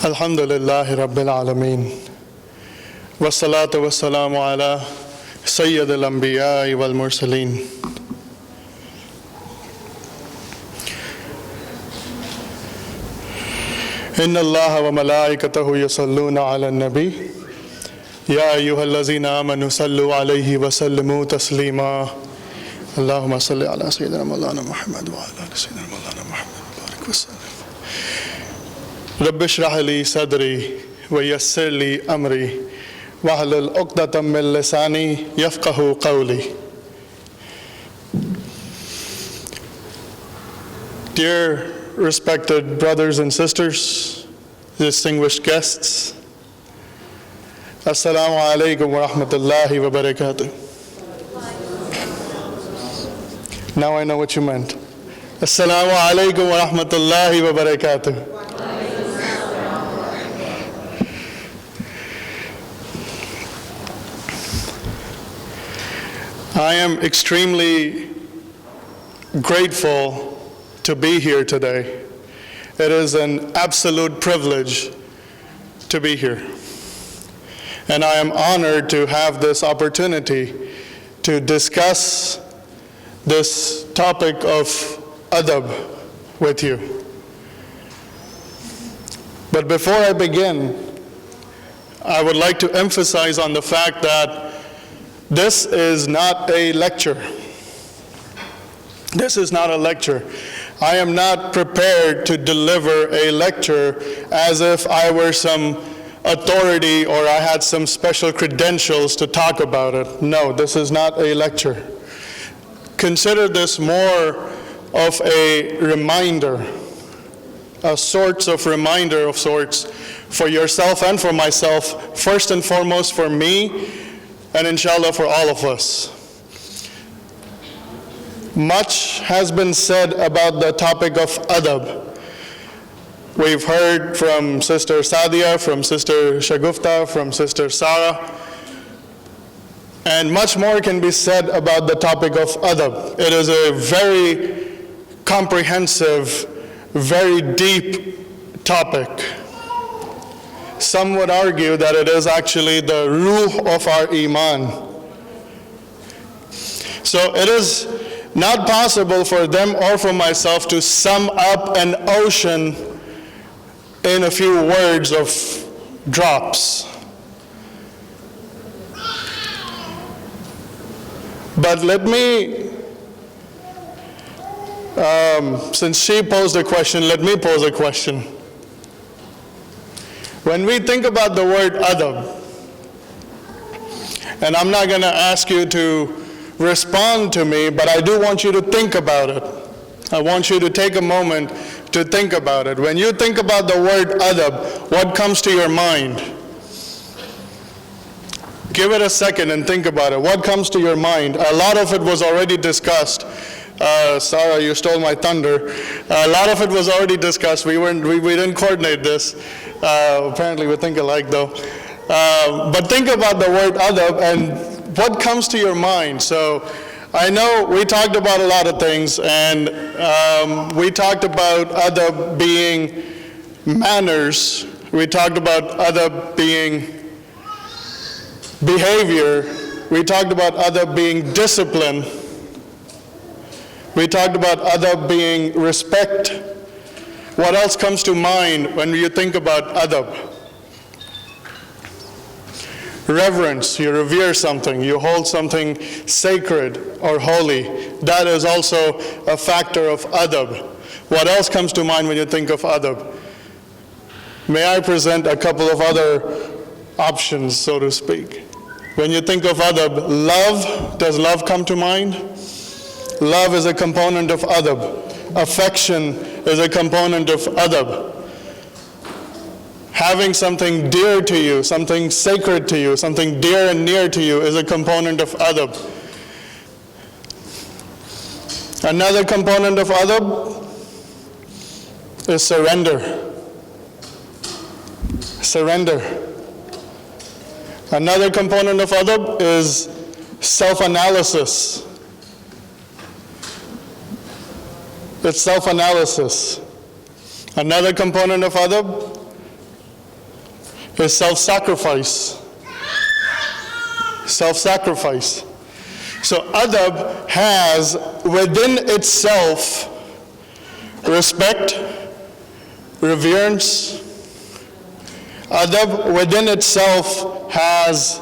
Alhamdulillahi Rabbil Alameen. Wassalatu wassalamu ala Sayyid al-Anbiya wal Mursaleen. Inna Allaha wa malaikatahu yusalluna ala nabi. Ya ayyuhallazina amanu sallu alayhi wa sallimu taslima. Allahumma salli ala Sayyidina Mawlana Muhammad wa ala Sayyidina Mawlana Muhammad. Barik wa sallim. Rabbi shrah li sadri wa yassir li amri wahlul uqdatam min lisani yafqahu qawli. Dear respected brothers and sisters, distinguished guests, Assalamu alaikum wa rahmatullahi wa barakatuh. Now I know what you meant. Assalamu alaikum wa rahmatullahi wa barakatuh. I am extremely grateful to be here today. It is an absolute privilege to be here. And I am honored to have this opportunity to discuss this topic of adab with you. But before I begin, I would like to emphasize on the fact that this is not a lecture. This is not a lecture. I am not prepared to deliver a lecture as if I were some authority or I had some special credentials to talk about it. No, this is not a lecture. Consider this more of a reminder, a sorts of reminder of sorts for yourself and for myself, first and foremost for me, and inshallah for all of us. Much has been said about the topic of adab. We've heard from Sister Sadia, from Sister Shagufta, from Sister Sarah, and much more can be said about the topic of adab. It is a very comprehensive, very deep topic. Some would argue that it is actually the ruh of our iman. So it is not possible for them or for myself to sum up an ocean in a few words of drops. But let me, since she posed a question, let me pose a question. When we think about the word adab, and I'm not going to ask you to respond to me, but I do want you to think about it. I want you to take a moment to think about it. When you think about the word adab, what comes to your mind? Give it a second and think about it. What comes to your mind? A lot of it was already discussed. Sarah, you stole my thunder. A lot of it was already discussed. We didn't coordinate this. Apparently we think alike though. But think about the word adab and what comes to your mind. So I know we talked about a lot of things, and we talked about adab being manners. We talked about adab being behavior. We talked about adab being discipline. We talked about adab being respect. What else comes to mind when you think about adab? Reverence, you revere something, you hold something sacred or holy. That is also a factor of adab. What else comes to mind when you think of adab? May I present a couple of other options, so to speak. When you think of adab, love, does love come to mind? Love is a component of adab. Affection is a component of adab. Having something dear to you, something sacred to you, something dear and near to you is a component of adab. Another component of adab is surrender. Surrender. Another component of adab is self-analysis. It's self-analysis. Another component of adab is self-sacrifice. Self-sacrifice. So adab has within itself respect, reverence. Adab within itself has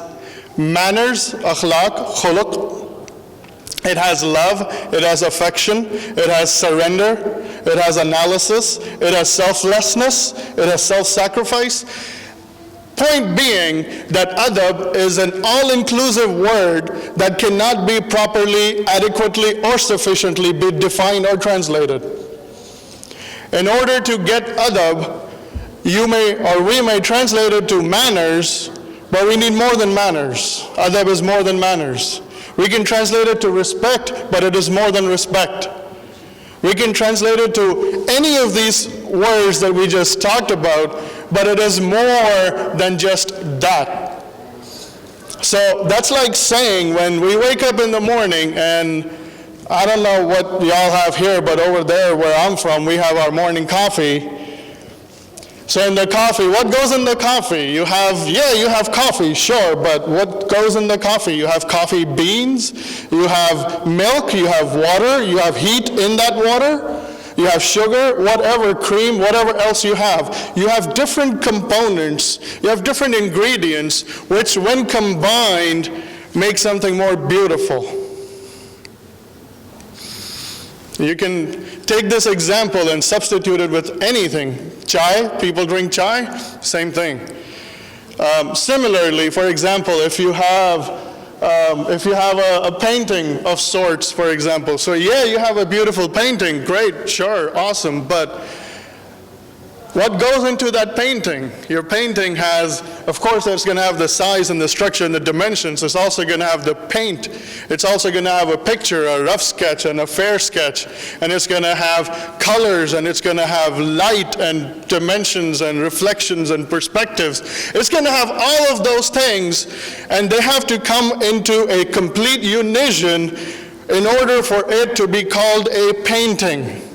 manners, akhlaq, khuluq. It has love, it has affection, it has surrender, it has analysis, it has selflessness, it has self-sacrifice. Point being that adab is an all-inclusive word that cannot be properly, adequately, or sufficiently be defined or translated. In order to get adab, you may or we may translate it to manners, but we need more than manners. Adab is more than manners. We can translate it to respect, but it is more than respect. We can translate it to any of these words that we just talked about, but it is more than just that. So that's like saying when we wake up in the morning, and I don't know what y'all have here, but over there where I'm from, we have our morning coffee. So in the coffee, what goes in the coffee? You have coffee, sure, but what goes in the coffee? You have coffee beans, you have milk, you have water, you have heat in that water, you have sugar, whatever, cream, whatever else you have. You have different components, you have different ingredients, which when combined, make something more beautiful. You can take this example and substitute it with anything. Chai, people drink chai, same thing. Similarly, for example, if you have a painting of sorts, for example, so yeah, you have a beautiful painting, great, sure, awesome, but what goes into that painting? Your painting has, of course, it's going to have the size and the structure and the dimensions. It's also going to have the paint. It's also going to have a picture, a rough sketch and a fair sketch. And it's going to have colors, and it's going to have light and dimensions and reflections and perspectives. It's going to have all of those things, and they have to come into a complete unison in order for it to be called a painting.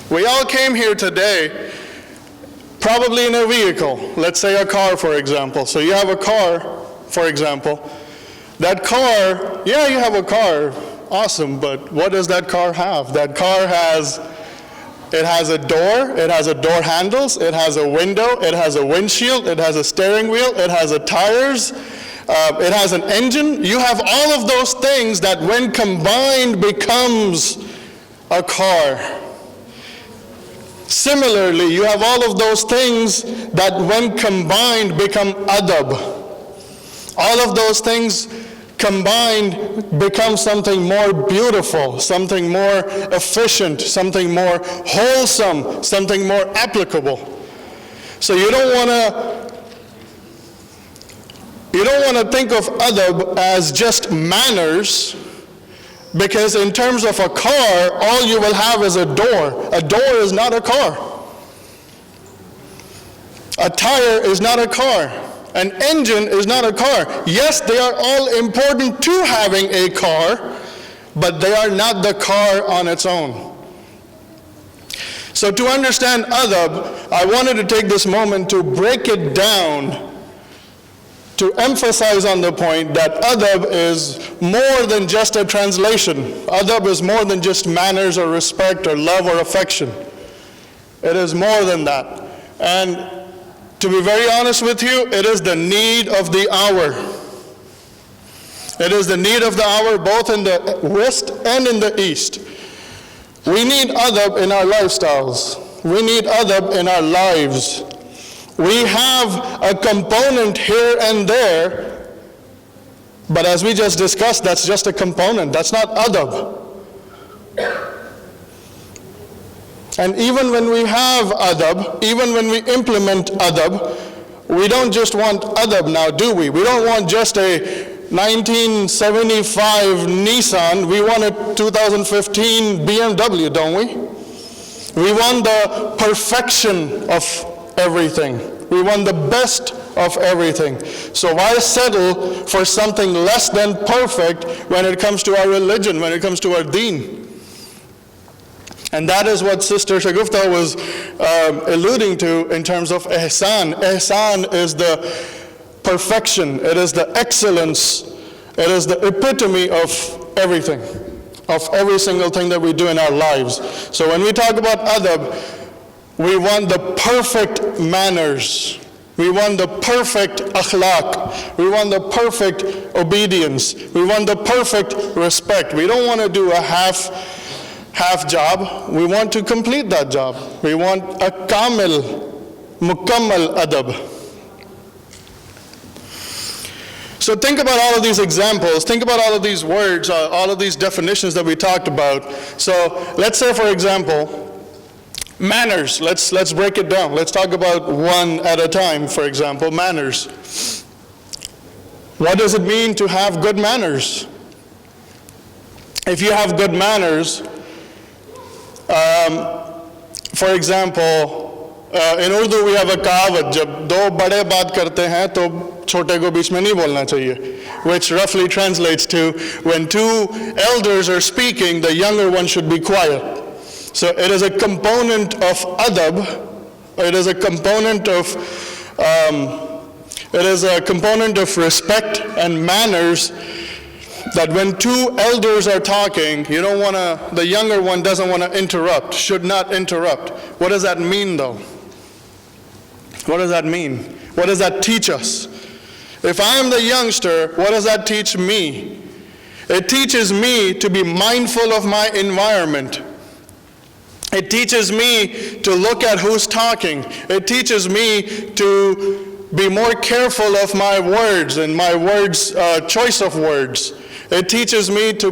We all came here today, probably in a vehicle, let's say a car, for example. So you have a car, for example. That car, yeah, you have a car, awesome, but what does that car have? That car has a door, it has a door handles, it has a window, it has a windshield, it has a steering wheel, it has tires, it has an engine. You have all of those things that when combined becomes a car. Similarly, you have all of those things that when combined become adab. All of those things combined become something more beautiful, something more efficient, something more wholesome, something more applicable. So you don't want to think of adab as just manners, because in terms of a car, all you will have is a door. A door is not a car. A tire is not a car. An engine is not a car. Yes, they are all important to having a car, but they are not the car on its own. So to understand adab, I wanted to take this moment to break it down, to emphasize on the point that adab is more than just a translation. Adab is more than just manners or respect or love or affection. It is more than that. And to be very honest with you, it is the need of the hour. It is the need of the hour both in the West and in the East. We need adab in our lifestyles. We need adab in our lives. We have a component here and there, but as we just discussed, that's just a component. That's not adab. And even when we have adab, even when we implement adab, we don't just want adab now, do we? We don't want just a 1975 Nissan. We want a 2015 BMW, don't we? We want the perfection of everything. We want the best of everything. So why settle for something less than perfect when it comes to our religion, when it comes to our deen? And that is what Sister Shagufta was alluding to in terms of ihsan. Ihsan is the perfection, it is the excellence, it is the epitome of everything, of every single thing that we do in our lives. So when we talk about adab, we want the perfect manners. We want the perfect akhlaq. We want the perfect obedience. We want the perfect respect. We don't want to do a half job. We want to complete that job. We want a kamil, mukammal adab. So think about all of these examples. Think about all of these words, all of these definitions that we talked about. So let's say, for example, manners. Let's break it down. Let's talk about one at a time. For example, manners. What does it mean to have good manners? If you have good manners, for example, in Urdu we have a kahavat, jab do bade baat karte hain to छोटे को बीच में नहीं बोलना चाहिए, which roughly translates to when two elders are speaking, the younger one should be quiet. So it is a component of adab. It is a component of respect and manners that when two elders are talking, the younger one doesn't want to interrupt, should not interrupt. What does that mean though? What does that mean? What does that teach us? If I am the youngster, what does that teach me? It teaches me to be mindful of my environment. It teaches me to look at who's talking. It teaches me to be more careful of my words and my choice of words. It teaches me to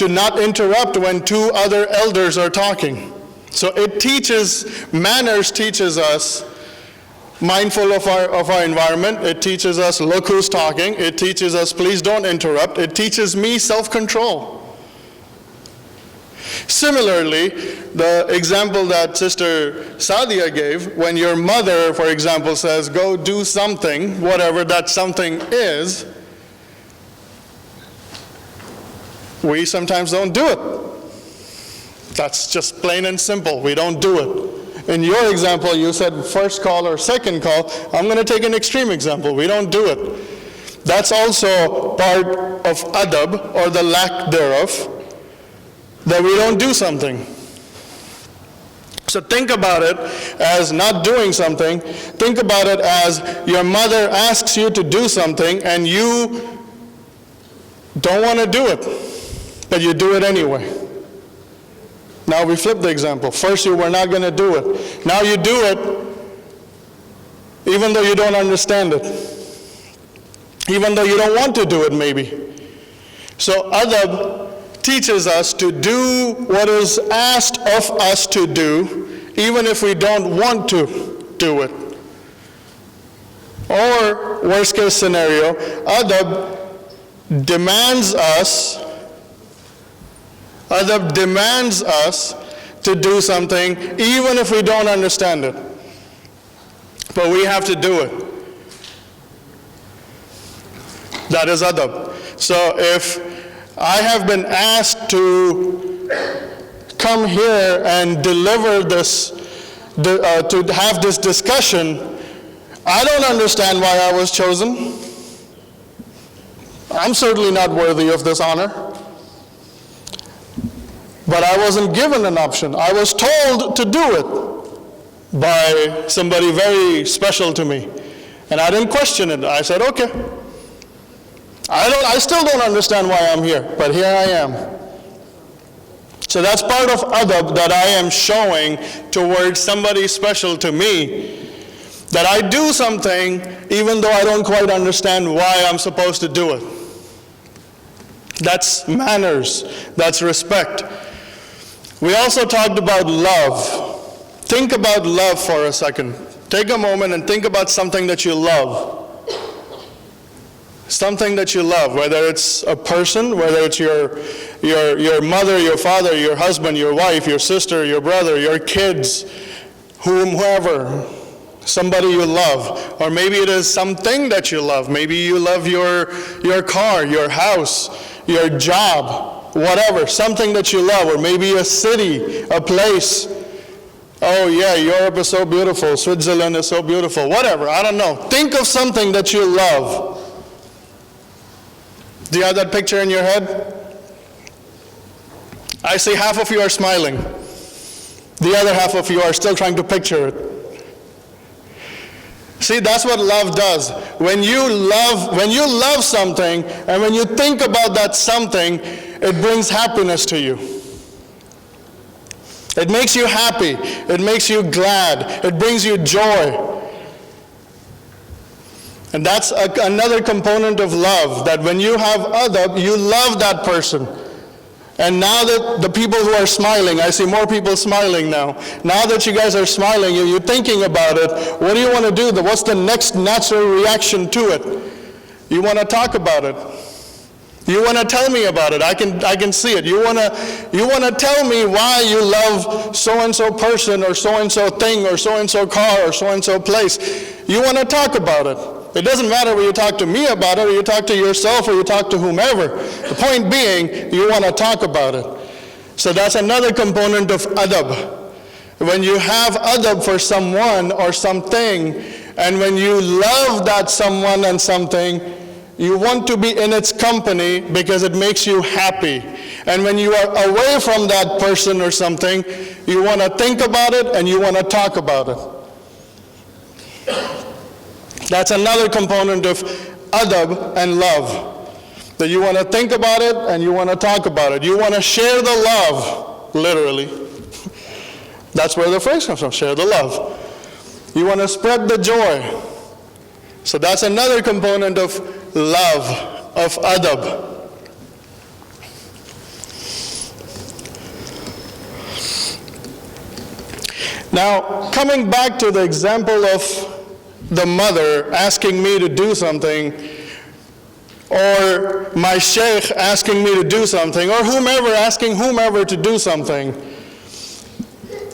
not interrupt when two other elders are talking. So manners teaches us mindful of our environment. It teaches us look who's talking. It teaches us please don't interrupt. It teaches me self-control. Similarly, the example that Sister Sadia gave, when your mother, for example, says, go do something, whatever that something is, we sometimes don't do it. That's just plain and simple. We don't do it. In your example, you said first call or second call. I'm going to take an extreme example. We don't do it. That's also part of adab, or the lack thereof, that we don't do something. So think about it as not doing something. Think about it as your mother asks you to do something and you don't want to do it, but you do it anyway. Now we flip the example. First you were not going to do it. Now you do it even though you don't understand it. Even though you don't want to do it maybe. So adab teaches us to do what is asked of us to do, even if we don't want to do it. Or, worst case scenario, adab demands us to do something, even if we don't understand it. But we have to do it. That is adab. So if I have been asked to come here and deliver this, to have this discussion, I don't understand why I was chosen. I'm certainly not worthy of this honor. But I wasn't given an option. I was told to do it by somebody very special to me. And I didn't question it. I said, okay. I still don't understand why I'm here, but here I am. So that's part of adab that I am showing towards somebody special to me, that I do something even though I don't quite understand why I'm supposed to do it. That's manners, that's respect. We also talked about love. Think about love for a second. Take a moment and think about something that you love. Something that you love, whether it's a person, whether it's your mother, your father, your husband, your wife, your sister, your brother, your kids, whomever, somebody you love. Or maybe it is something that you love. Maybe you love your car, your house, your job. whatever, something that you love, or maybe a city, a place. Oh yeah, Europe is so beautiful, Switzerland is so beautiful, whatever, I don't know. Think of something that you love. Do you have that picture in your head? I see half of you are smiling. The other half of you are still trying to picture it. See, that's what love does. When you love something, and when you think about that something, it brings happiness to you. It makes you happy. It makes you glad. It brings you joy. And that's another component of love, that when you have adab, you love that person. And now that the people who are smiling, I see more people smiling now. Now that you guys are smiling, you're thinking about it, what do you want to do? What's the next natural reaction to it? You want to talk about it. You want to tell me about it. I can see it. You want to tell me why you love so-and-so person, or so-and-so thing, or so-and-so car, or so-and-so place. You want to talk about it. It doesn't matter whether you talk to me about it, or you talk to yourself, or you talk to whomever. The point being, you want to talk about it. So that's another component of adab. When you have adab for someone or something, and when you love that someone and something, you want to be in its company because it makes you happy. And when you are away from that person or something, you want to think about it and you want to talk about it. That's another component of adab and love. That you want to think about it and you want to talk about it. You want to share the love, literally. That's where the phrase comes from, share the love. You want to spread the joy. So that's another component of love, of adab. Now, coming back to the example of the mother asking me to do something, or my sheikh asking me to do something, or whomever asking whomever to do something.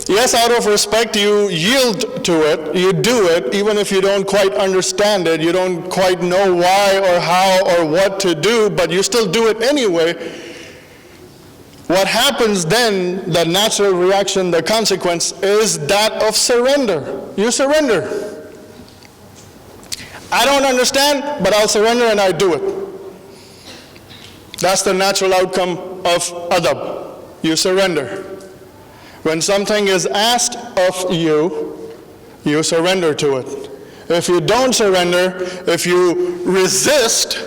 Yes, out of respect, you yield to it, you do it, even if you don't quite understand it, you don't quite know why or how or what to do, but you still do it anyway. What happens then, the natural reaction, the consequence, is that of surrender. You surrender. I don't understand, but I'll surrender and I do it. That's the natural outcome of adab. You surrender. When something is asked of you, you surrender to it. If you don't surrender, if you resist,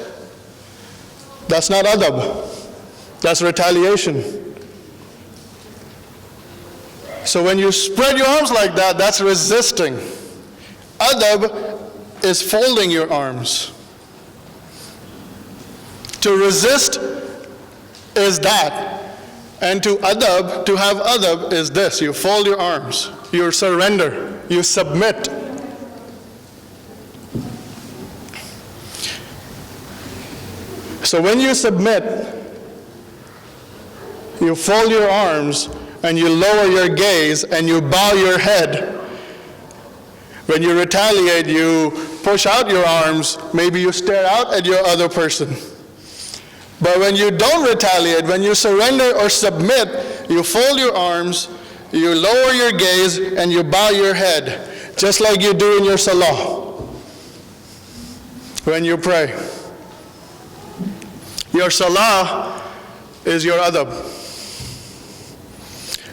that's not adab. That's retaliation. So when you spread your arms like that, that's resisting. Adab is folding your arms. To resist is that. And to adab, to have adab is this. You fold your arms. You surrender. You submit. So when you submit, you fold your arms and you lower your gaze and you bow your head. When you retaliate, you push out your arms, maybe you stare out at your other person. But when you don't retaliate, when you surrender or submit, you fold your arms, you lower your gaze, and you bow your head, just like you do in your salah when you pray. Your salah is your adab,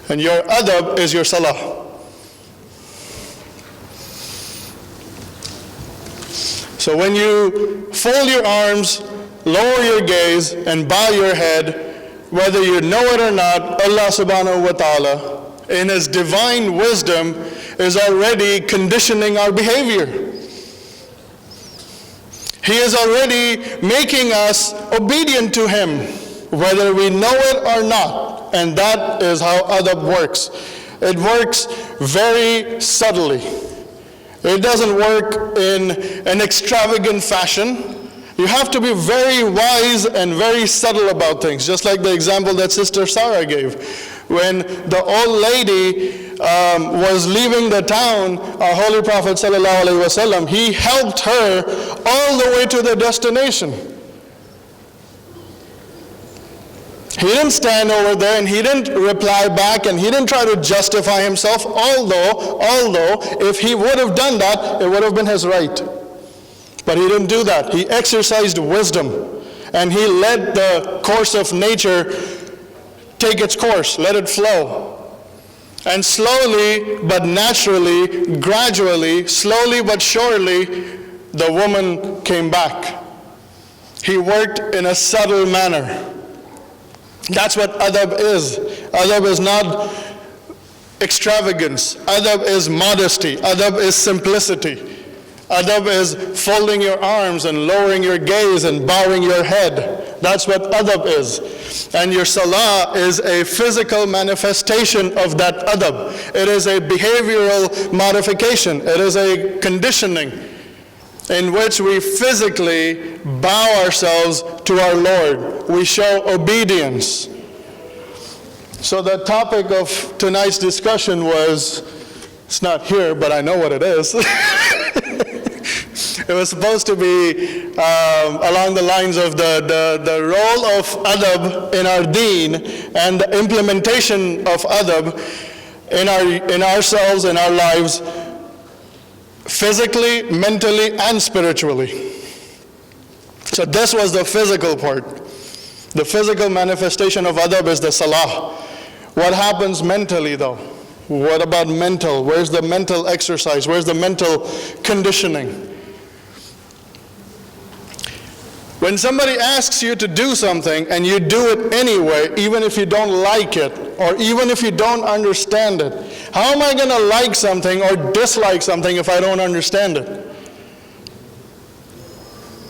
and your adab is your salah. So when you fold your arms, lower your gaze, and bow your head, whether you know it or not, Allah subhanahu wa ta'ala, in His divine wisdom, is already conditioning our behavior. He is already making us obedient to Him, whether we know it or not. And that is how adab works. It works very subtly. It doesn't work in an extravagant fashion. You have to be very wise and very subtle about things, just like the example that Sister Sarah gave. When the old lady was leaving the town, our Holy Prophet ﷺ, he helped her all the way to the destination. He didn't stand over there and he didn't reply back and he didn't try to justify himself, although if he would have done that, it would have been his right. But he didn't do that. He exercised wisdom and he let the course of nature take its course, let it flow. And slowly but naturally, gradually, slowly but surely, the woman came back. He worked in a subtle manner. That's what adab is. Adab is not extravagance. Adab is modesty. Adab is simplicity. Adab is folding your arms and lowering your gaze and bowing your head. That's what adab is. And your salah is a physical manifestation of that adab. It is a behavioral modification. It is a conditioning in which we physically bow ourselves to our Lord. We show obedience. So the topic of tonight's discussion was, it's not here, but I know what it is. It was supposed to be along the lines of the role of adab in our deen and the implementation of adab in ourselves, in our lives, physically, mentally, and spiritually. So this was the physical part. The physical manifestation of adab is the salah. What happens mentally though? What about mental? Where's the mental exercise? Where's the mental conditioning? When somebody asks you to do something and you do it anyway, even if you don't like it, or even if you don't understand it, how am I going to like something or dislike something if I don't understand it?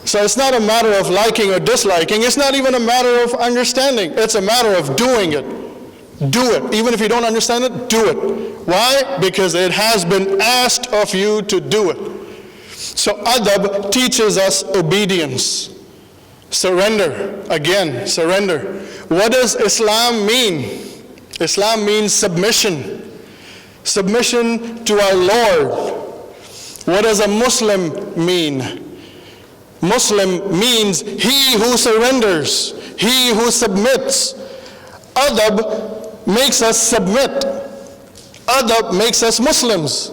So it's not a matter of liking or disliking. It's not even a matter of understanding. It's a matter of doing it. Do it. Even if you don't understand it, do it. Why? Because it has been asked of you to do it. So adab teaches us obedience. Surrender. Again, surrender. What does Islam mean? Islam means submission. Submission to our Lord. What does a Muslim mean? Muslim means he who surrenders, he who submits. Adab makes us submit. Adab makes us Muslims.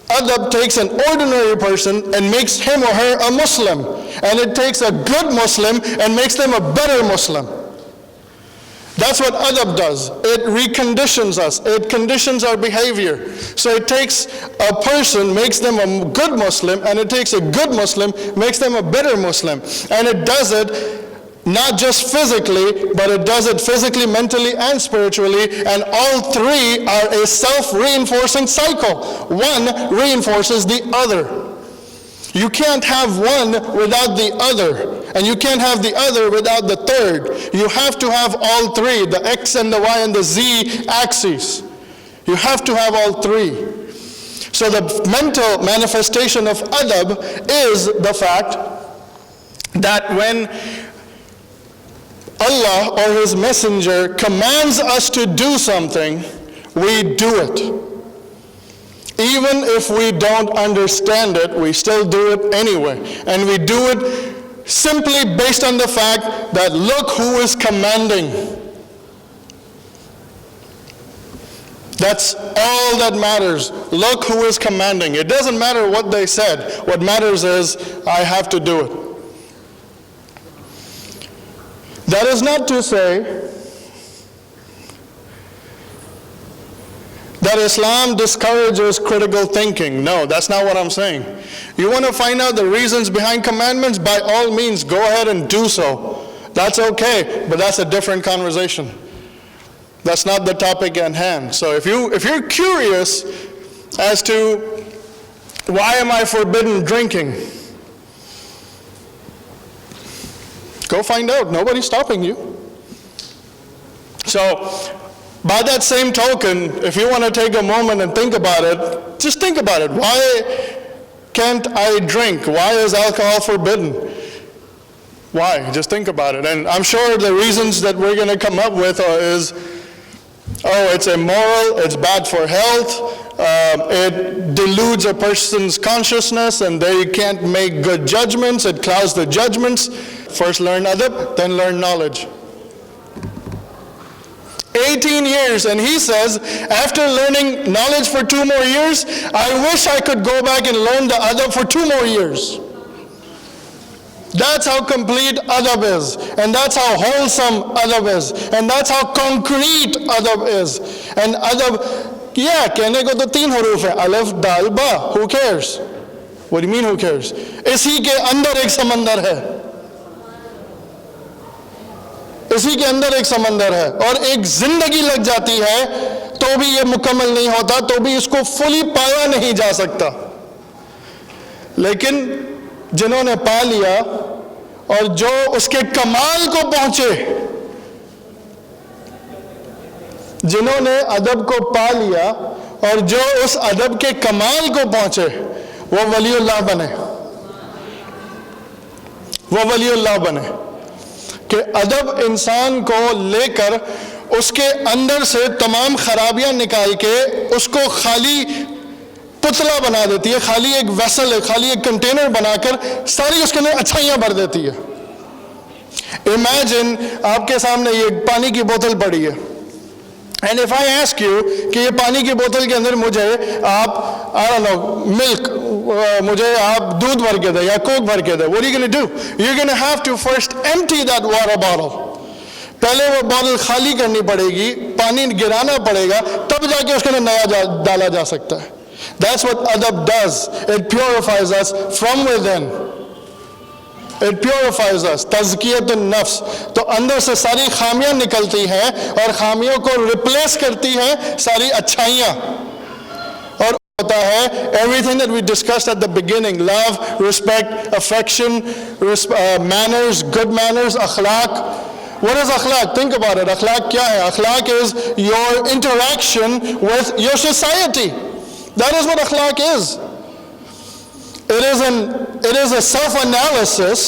Adab takes an ordinary person and makes him or her a Muslim. And it takes a good Muslim and makes them a better Muslim. That's what adab does. It reconditions us. It conditions our behavior. So it takes a person, makes them a good Muslim, and it takes a good Muslim, makes them a better Muslim. And it does it not just physically, but it does it physically, mentally, and spiritually, and all three are a self-reinforcing cycle. One reinforces the other. You can't have one without the other, and you can't have the other without the third. You have to have all three, the X and the Y and the Z axes. You have to have all three. So the mental manifestation of adab is the fact that when Allah or His Messenger commands us to do something, we do it. Even if we don't understand it, we still do it anyway. And we do it simply based on the fact that look who is commanding. That's all that matters. Look who is commanding. It doesn't matter what they said. What matters is I have to do it. That is not to say that Islam discourages critical thinking. No, that's not what I'm saying. You want to find out the reasons behind commandments? By all means, go ahead and do so. That's okay, but that's a different conversation. That's not the topic at hand. So if you're curious as to why am I forbidden drinking, go find out. Nobody's stopping you. So, by that same token, if you want to take a moment and think about it, just think about it. Why can't I drink? Why is alcohol forbidden? Why? Just think about it. And I'm sure the reasons that we're going to come up with is, oh, it's immoral, it's bad for health, it deludes a person's consciousness and they can't make good judgments, it clouds the judgments. First learn adab, then learn knowledge. 18 years, and he says, after learning knowledge for 2 more years, I wish I could go back and learn the adab for 2 more years. That's how complete adab is, and that's how wholesome adab is, and that's how concrete adab is. And adab, yeah, कहने को तो 3 हरूफ है, alif, dal, ba. Who cares? What do you mean who cares? इसी के अंदर एक समंदर है, इसी के अंदर एक समंदर है, और एक जिंदगी लग जाती है तो भी ये मुकम्मल नहीं होता, तो भी इसको फुली पाया नहीं जा सकता। लेकिन जिन्होंने पा लिया और जो उसके कमाल को पहुंचे, जिन्होंने अदब को पा लिया और जो उस अदब के कमाल को पहुंचे, वो वलीउल्लाह बने, वो वलीउल्लाह बने। कि अदब इंसान को लेकर उसके अंदर से तमाम खराबियां निकाल के उसको खाली पुतला बना देती है, खाली एक वेसल है, खाली एक कंटेनर बनाकर सारी उसके अंदर अच्छाइयां भर देती है। इमेजिन आपके सामने ये पानी की बोतल पड़ी है, and if I ask you कि ये पानी की बोतल के अंदर मुझे आप आई डोंट नो मिल्क, मुझे आप दूध भर के दे या कोक भर के दे, what are you gonna do? You are gonna have to first empty that water bottle. पहले वो बॉटल खाली करनी पड़ेगी, पानी गिराना पड़ेगा, तब जाके उसके अंदर नया डाला जा सकता है। That's what adab does. It purifies us from within. It purifies us. तज़कियतुन नफ्स, तो अंदर से सारी खामियां निकलती हैं और खामियों को रिप्लेस करती हैं सारी अच्छाइयां। और होता है everything that we discussed at the beginning, love, respect, affection, manners, good manners, akhlaq. What is akhlaq? Think about it. Akhlaq क्या है? Akhlaq is your interaction with your society. That is what akhlaq is. It is a self-analysis,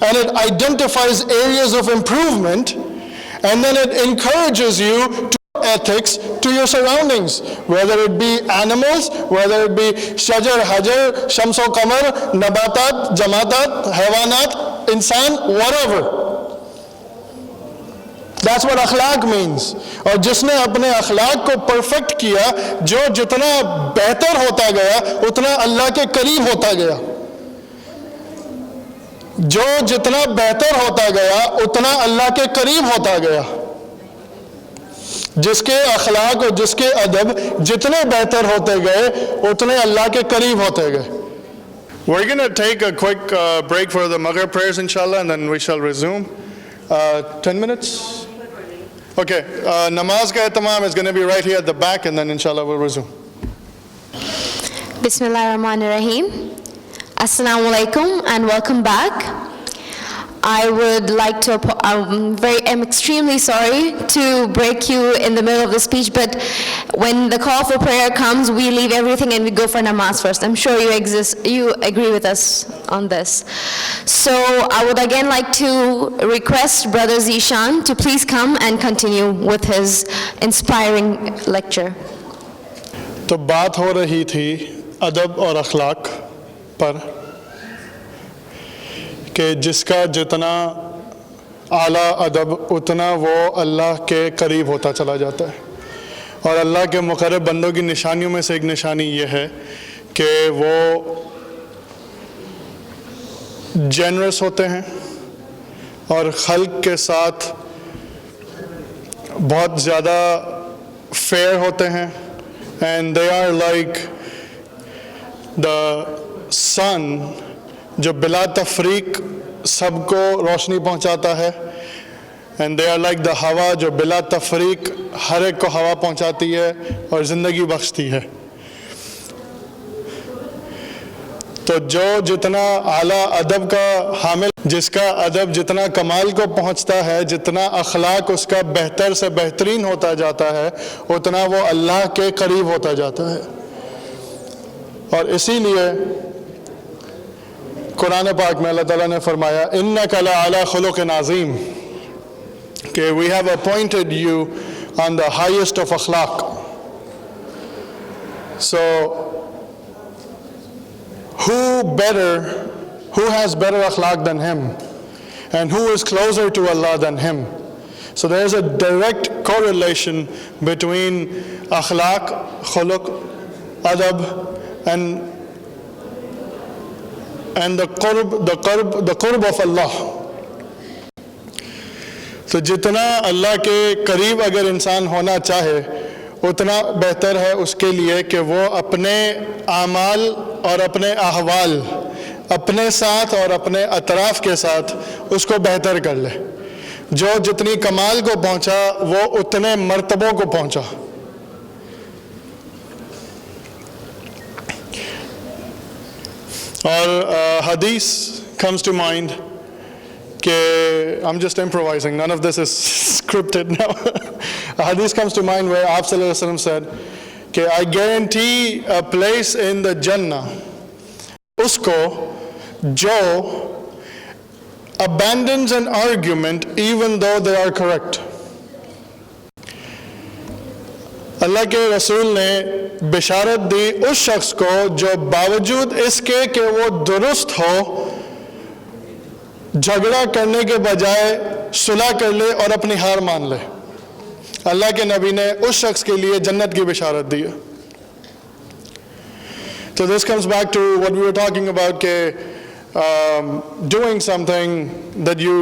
and it identifies areas of improvement, and then it encourages you to ethics to your surroundings, whether it be animals, whether it be shajar, hajar, shamso qamar, nabatat, jamatat, haywanat, insan, whatever. That's what akhlaq means. और जिसने अपने अखलाक को perfect किया, जो जितना बेहतर होता गया उतना अल्लाह के करीब होता गया, जो जितना बेहतर होता गया उतना अल्लाह के करीब होता गया। जिसके अखलाक और जिसके अदब जितने बेहतर होते गए उतने अल्लाह के करीब होते गए। We're going to take a quick break for the Maghrib prayers inshallah, and then we shall resume. 10 minutes? Okay, namaz ka ihtimam is going to be right here at the back, and then inshallah we'll resume. Bismillahirrahmanirrahim. Assalamu alaikum and welcome back. I would like to, I'm extremely sorry to break you in the middle of the speech, but when the call for prayer comes, we leave everything and we go for namaz first. I'm sure you agree with us on this. So I would again like to request Brother Zeeshan to please come and continue with his inspiring lecture. तो बात हो रही थी अदब और अखलाक पर कि जिसका जितना आला अदब उतना वो अल्लाह के करीब होता चला जाता है। और अल्लाह के मुक़र्रब बंदों की निशानियों में से एक निशानी ये है कि वो जेनरस होते हैं और खल्क के साथ बहुत ज़्यादा फेयर होते हैं। And they are like the sun जो बिला तफरीक सबको रोशनी पहुंचाता है, and they are like the हवा जो बिला तफरीक हर एक को हवा पहुंचाती है और ज़िंदगी बख्शती है। तो जो जितना आला अदब का हामिल, जिसका अदब जितना कमाल को पहुंचता है, जितना अखलाक उसका बेहतर से बेहतरीन होता जाता है, उतना वो अल्लाह के करीब होता जाता है। और इसीलिए कुरान पाक में अल्लाह ताला ने फरमाया इन्नका लअला खुलुक़िन अज़ीम, कि we have appointed you on the highest of akhlaq. So who has better akhlaq than him, and who is closer to Allah than him? So there is a direct correlation between akhlaq, khuluq, adab, and the qurb of Allah. तो जितना अल्लाह के करीब अगर इंसान होना चाहे उतना बेहतर है उसके लिए कि वो अपने आमाल और अपने अहवाल अपने साथ और अपने अतराफ़ के साथ उसको बेहतर कर ले। जो जितनी कमाल को पहुंचा वो उतने मर्तबों को पहुंचा। और हदीस comes to mind I'm just improvising, none of this is scripted now. A hadith comes to mind where Aap Sallallahu Alaihi Wasallam said, I guarantee a place in the Jannah usko jo abandons an argument even though they are correct. अल्लाह के रसूल ने बिशारत दी उस शख्स को जो बावजूद इसके कि वो दुरुस्त हो झगड़ा करने के बजाय सुलह कर ले और अपनी हार मान ले। अल्लाह के नबी ने उस शख्स के लिए जन्नत की बिशारत दी है। So this comes back to what we were talking about, doing something that you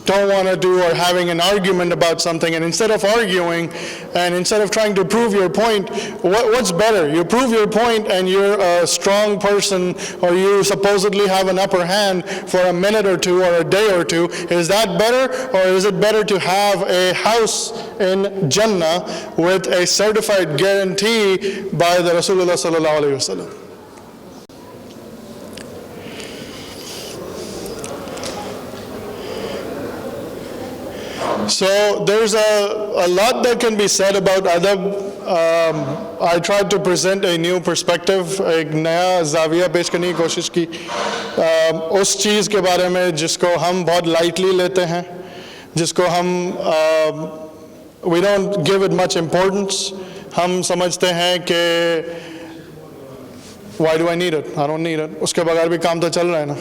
don't want to do or having an argument about something, and instead of arguing and instead of trying to prove your point, what's better? You prove your point and you're a strong person, or you supposedly have an upper hand for a minute or two or a day or two. Is that better, or is it better to have a house in Jannah with a certified guarantee by the Rasulullah sallallahu alaihi wasallam? So there's a lot that can be said about adab. I tried to present a new perspective, एक नया ज़ाविया पेश करने की कोशिश की उस चीज़ के बारे में जिसको हम बहुत lightly लेते हैं, जिसको हम we don't give it much importance. हम समझते हैं कि why do I need it? I don't need it. उसके बगैर भी काम तो चल रहा है ना।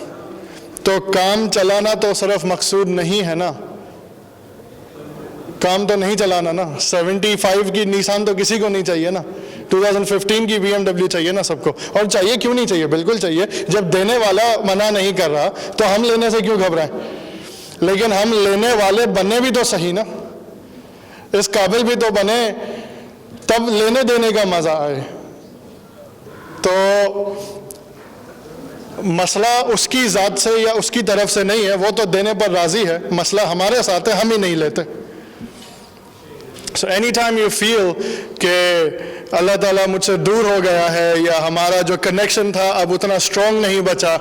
तो काम चलाना तो सिर्फ मकसूद नहीं है ना, काम तो नहीं चलाना ना। 75 की निशान तो किसी को नहीं चाहिए ना, 2015 की BMW चाहिए ना सबको। और चाहिए क्यों नहीं चाहिए, बिल्कुल चाहिए। जब देने वाला मना नहीं कर रहा तो हम लेने से क्यों घबराएं। लेकिन हम लेने वाले बने भी तो सही ना, इस काबिल भी तो बने, तब लेने देने का मजा आए। तो मसला उसकी ज़ात से या उसकी तरफ से नहीं है, वो तो देने पर राजी है, मसला हमारे साथ है, हम ही नहीं लेते। So anytime you feel कि अल्लाह ताला मुझसे दूर हो गया है, या हमारा जो कनेक्शन था अब उतना स्ट्रॉन्ग नहीं बचा,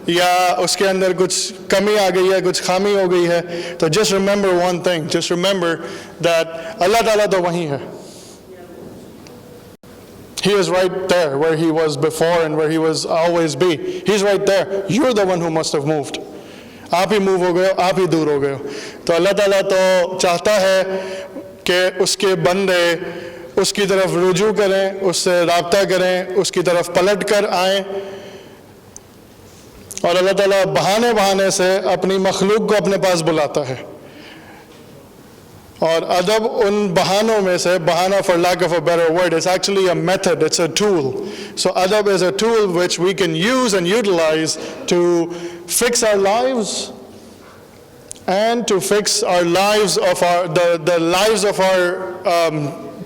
या उसके अंदर कुछ कमी आ गई है, कुछ खामी हो गई है, तो just remember one thing, just remember that अल्लाह ताला तो वहीं है. He is right there where he was before and where he was always be. He's right there. You're the one who must have moved. आप ही move हो गए हो, आप ही दूर हो गए हो. तो अल्लाह ताला तो चाहता है कि उसके बंदे उसकी तरफ रुजू करें, उससे राब्ता करें, उसकी तरफ पलट कर आएं, और अल्लाह ताला बहाने बहाने से अपनी मखलूक को अपने पास बुलाता है. और अदब उन बहानों में से, बहाना for lack of a better word, is actually a method, it's a tool. So adab is a tool which we can use and utilize to fix our lives and to fix our lives of the lives of our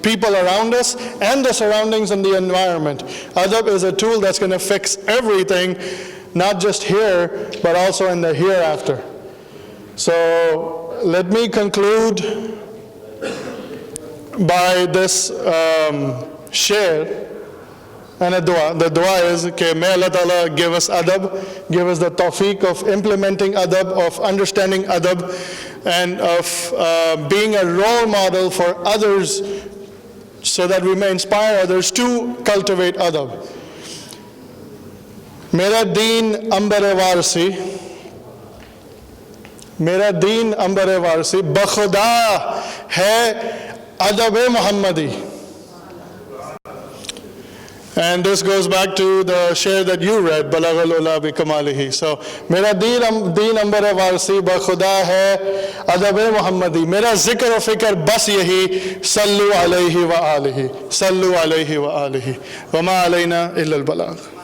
people around us and the surroundings and the environment. Adab is a tool that's going to fix everything, not just here, but also in the hereafter. So let me conclude by this share and a dua. The dua is that may Allah Ta'ala give us adab, give us the tawfiq of implementing adab, of understanding adab, and of being a role model for others so that we may inspire others to cultivate adab. Mera deen ambare warsi, मेरा दीन अंबर वारसी बखुदा है अदब मुहम्मदी. And this goes back to the share that you read, Balaghal Ula bi Kamalihi. So, मेरा दीन अंबर वारसी बखुदा है अदब मोहम्मदी. मेरा जिक्र और फिक्र बस यही सल्लु अलैहि व आलिहि, सल्लु अलैहि व आलिहि, वमा अलैना इल्लल बलाग.